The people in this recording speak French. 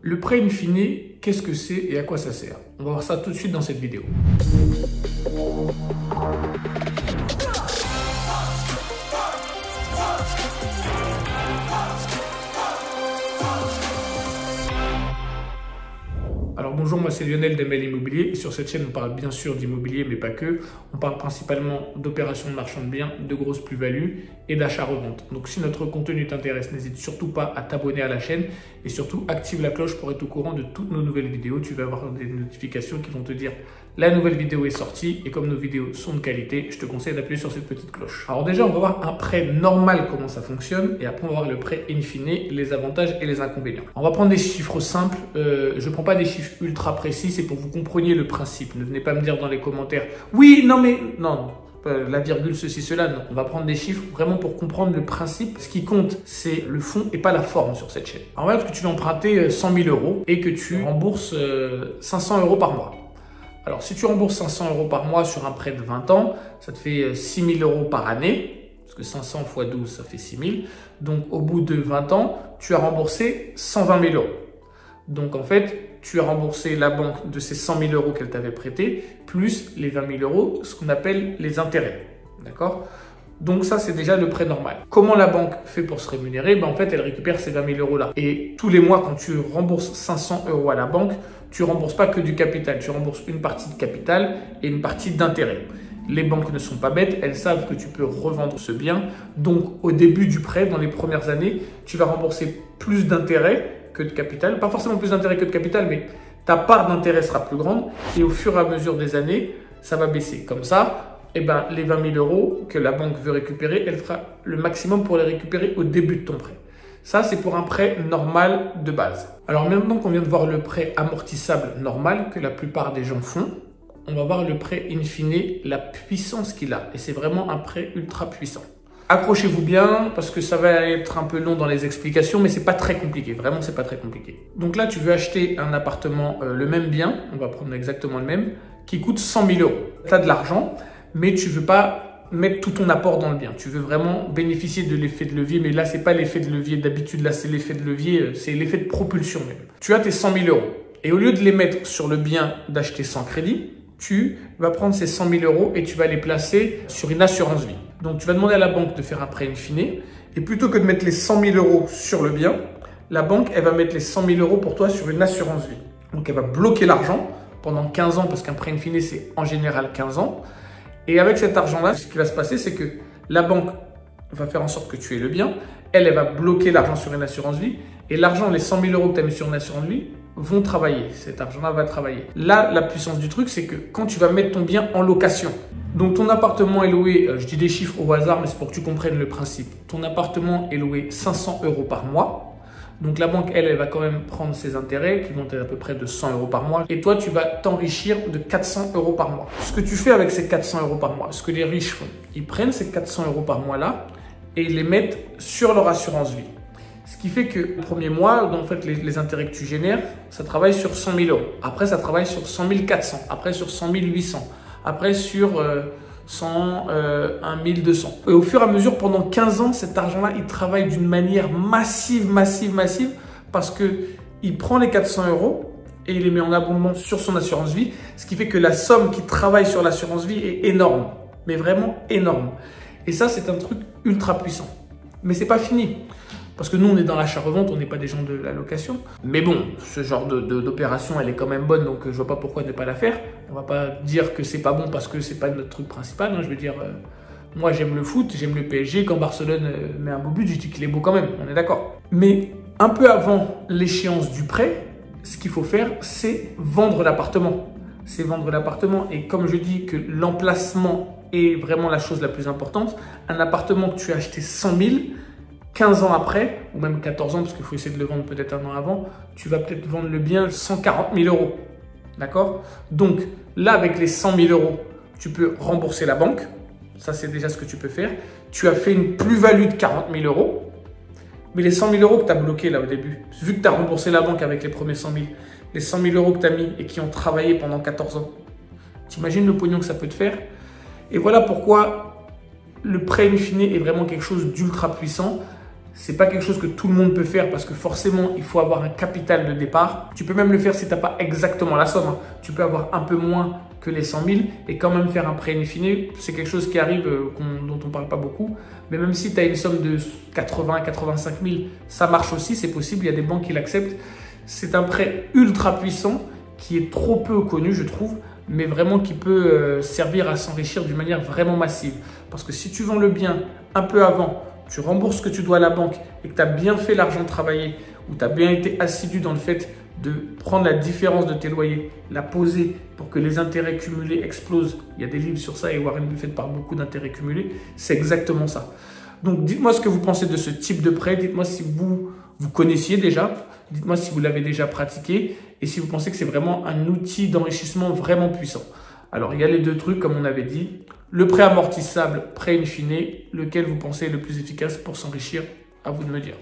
Le prêt in fine, qu'est-ce que c'est et à quoi ça sert? On va voir ça tout de suite dans cette vidéo. Alors bonjour, moi c'est Lionel d'ML Immobilier et sur cette chaîne on parle bien sûr d'immobilier mais pas que. On parle principalement d'opérations de marchand de biens, de grosses plus-values et d'achat-revente. Donc si notre contenu t'intéresse, n'hésite surtout pas à t'abonner à la chaîne et surtout active la cloche pour être au courant de toutes nos nouvelles vidéos. Tu vas avoir des notifications qui vont te dire la nouvelle vidéo est sortie et comme nos vidéos sont de qualité, je te conseille d'appuyer sur cette petite cloche. Alors déjà on va voir un prêt normal comment ça fonctionne et après on va voir le prêt in fine, les avantages et les inconvénients. On va prendre des chiffres simples, je ne prends pas des chiffres ultra précis, c'est pour que vous compreniez le principe. Ne venez pas me dire dans les commentaires oui, non mais non, la virgule ceci cela, non. On va prendre des chiffres vraiment pour comprendre le principe. Ce qui compte c'est le fond et pas la forme sur cette chaîne. Alors voilà que tu vas emprunter 100 000 € et que tu rembourses 500 € par mois. Alors si tu rembourses 500 € par mois sur un prêt de 20 ans, ça te fait 6 000 € par année, parce que 500 x 12 ça fait 6 000. Donc au bout de 20 ans, tu as remboursé 120 000 €. Donc en fait, tu as remboursé la banque de ces 100 000 € qu'elle t'avait prêté, plus les 20 000 €, ce qu'on appelle les intérêts. D'accord? Donc ça, c'est déjà le prêt normal. Comment la banque fait pour se rémunérer? En fait, elle récupère ces 20 000 € là. Et tous les mois, quand tu rembourses 500 € à la banque, tu ne rembourses pas que du capital. Tu rembourses une partie de capital et une partie d'intérêt. Les banques ne sont pas bêtes, elles savent que tu peux revendre ce bien. Donc au début du prêt, dans les premières années, tu vas rembourser plus d'intérêt que de capital. Pas forcément plus d'intérêt que de capital, mais ta part d'intérêt sera plus grande. Et au fur et à mesure des années, ça va baisser. Comme ça, les 20 000 € que la banque veut récupérer, elle fera le maximum pour les récupérer au début de ton prêt. Ça, c'est pour un prêt normal de base. Alors maintenant qu'on vient de voir le prêt amortissable normal que la plupart des gens font, on va voir le prêt in fine, la puissance qu'il a. Et c'est vraiment un prêt ultra puissant. Accrochez-vous bien parce que ça va être un peu long dans les explications, mais c'est pas très compliqué. Vraiment, c'est pas très compliqué. Donc là, tu veux acheter un appartement, le même bien, on va prendre exactement le même, qui coûte 100 000 €. Tu as de l'argent, mais tu veux pas mettre tout ton apport dans le bien. Tu veux vraiment bénéficier de l'effet de levier, mais là, c'est pas l'effet de levier d'habitude. Là, c'est l'effet de levier, c'est l'effet de propulsion même. Tu as tes 100 000 € et au lieu de les mettre sur le bien d'acheter sans crédit, tu vas prendre ces 100 000 € et tu vas les placer sur une assurance vie. Donc, tu vas demander à la banque de faire un prêt in fine et plutôt que de mettre les 100 000 € sur le bien, la banque, elle va mettre les 100 000 € pour toi sur une assurance vie. Donc, elle va bloquer l'argent pendant 15 ans parce qu'un prêt in fine, c'est en général 15 ans. Et avec cet argent-là, ce qui va se passer, c'est que la banque va faire en sorte que tu aies le bien. Elle va bloquer l'argent sur une assurance vie. Et l'argent, les 100 000 € que tu as mis sur une assurance vie, vont travailler. Cet argent-là va travailler. Là, la puissance du truc, c'est que quand tu vas mettre ton bien en location, donc ton appartement est loué, je dis des chiffres au hasard, mais c'est pour que tu comprennes le principe. Ton appartement est loué 500 € par mois. Donc la banque, elle va quand même prendre ses intérêts qui vont être à peu près de 100 € par mois. Et toi, tu vas t'enrichir de 400 € par mois. Ce que tu fais avec ces 400 € par mois, ce que les riches font, ils prennent ces 400 € par mois-là et ils les mettent sur leur assurance vie. Ce qui fait que le premier mois, en fait, les intérêts que tu génères, ça travaille sur 100 000 €. Après, ça travaille sur 100 400. Après, sur 100 800. Après, sur 1 200. Et au fur et à mesure, pendant 15 ans, cet argent-là, il travaille d'une manière massive, parce qu'il prend les 400 € et il les met en abondement sur son assurance vie, ce qui fait que la somme qui travaille sur l'assurance vie est énorme, mais vraiment énorme. Et ça, c'est un truc ultra puissant. Mais c'est pas fini. Parce que nous, on est dans l'achat-revente, on n'est pas des gens de la location. Mais bon, ce genre d'opération, elle est quand même bonne, donc je vois pas pourquoi ne pas la faire. On va pas dire que c'est pas bon parce que c'est pas notre truc principal. Hein. Je veux dire, moi j'aime le foot, j'aime le PSG. Quand Barcelone met un beau but, je dis qu'il est beau quand même, on est d'accord. Mais un peu avant l'échéance du prêt, ce qu'il faut faire, c'est vendre l'appartement. C'est vendre l'appartement. Et comme je dis que l'emplacement est vraiment la chose la plus importante, un appartement que tu as acheté 100 000, 15 ans après, ou même 14 ans, parce qu'il faut essayer de le vendre peut-être un an avant, tu vas peut-être vendre le bien 140 000 €. D'accord? Donc là, avec les 100 000 €, tu peux rembourser la banque. Ça, c'est déjà ce que tu peux faire. Tu as fait une plus-value de 40 000 €. Mais les 100 000 € que tu as bloqués là au début, vu que tu as remboursé la banque avec les premiers 100 000, les 100 000 € que tu as mis et qui ont travaillé pendant 14 ans, t'imagines le pognon que ça peut te faire? Et voilà pourquoi le prêt in fine est vraiment quelque chose d'ultra puissant. c'est pas quelque chose que tout le monde peut faire parce que forcément, il faut avoir un capital de départ. Tu peux même le faire si tu n'as pas exactement la somme. Tu peux avoir un peu moins que les 100 000 et quand même faire un prêt in fine. C'est quelque chose qui arrive, dont on ne parle pas beaucoup. Mais même si tu as une somme de 80 85 000, ça marche aussi, c'est possible. Il y a des banques qui l'acceptent. C'est un prêt ultra puissant qui est trop peu connu, je trouve, mais vraiment qui peut servir à s'enrichir d'une manière vraiment massive. Parce que si tu vends le bien un peu avant, tu rembourses ce que tu dois à la banque et que tu as bien fait l'argent travailler ou tu as bien été assidu dans le fait de prendre la différence de tes loyers, la poser pour que les intérêts cumulés explosent. Il y a des livres sur ça et Warren Buffett parle beaucoup d'intérêts cumulés. C'est exactement ça. Donc, dites-moi ce que vous pensez de ce type de prêt. Dites-moi si vous connaissiez déjà. Dites-moi si vous l'avez déjà pratiqué et si vous pensez que c'est vraiment un outil d'enrichissement vraiment puissant. Alors, il y a les deux trucs, comme on avait dit. Le prêt amortissable, prêt in fine, lequel vous pensez est le plus efficace pour s'enrichir? À vous de me dire.